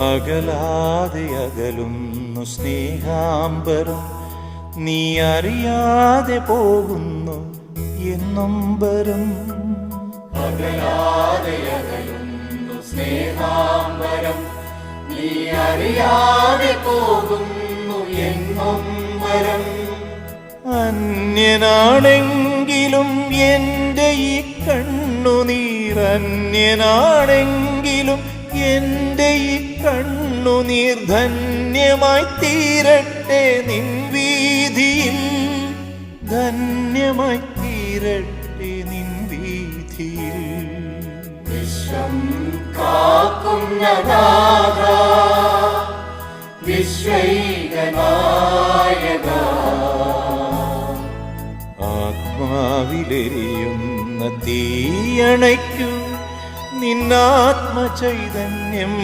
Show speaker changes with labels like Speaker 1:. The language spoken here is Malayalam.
Speaker 1: അകലാതെ അകലുന്നു സ്നേഹാംബരം, നീ അറിയാതെ പോകുന്നു എന്നൊമ്പരം.
Speaker 2: അകലാതെ അകലുന്നു സ്നേഹാംബരം, നീ അറിയാതെ പോകുന്നു എന്നൊമ്പരം.
Speaker 1: അന്യനാണെങ്കിലും എൻ്റെ ഈ കണ്ണുനീർ, അന്യനാണെങ്കിലും എൻ്റെ ഈ കണ്ണുനീർ ധന്യമായി തീരട്ടെ നിൻ വീതിയിൽ, ധന്യമായി തീരട്ടെ നിൻ വീതിയിൽ.
Speaker 2: വിശ്വം കാക്കുന്ന നാഥാ, വിശ്വൈകനായക,
Speaker 1: ആത്മാവിലെരിയുന്ന തീയണയ്ക്കു നിന്നാത്മചൈതന്യം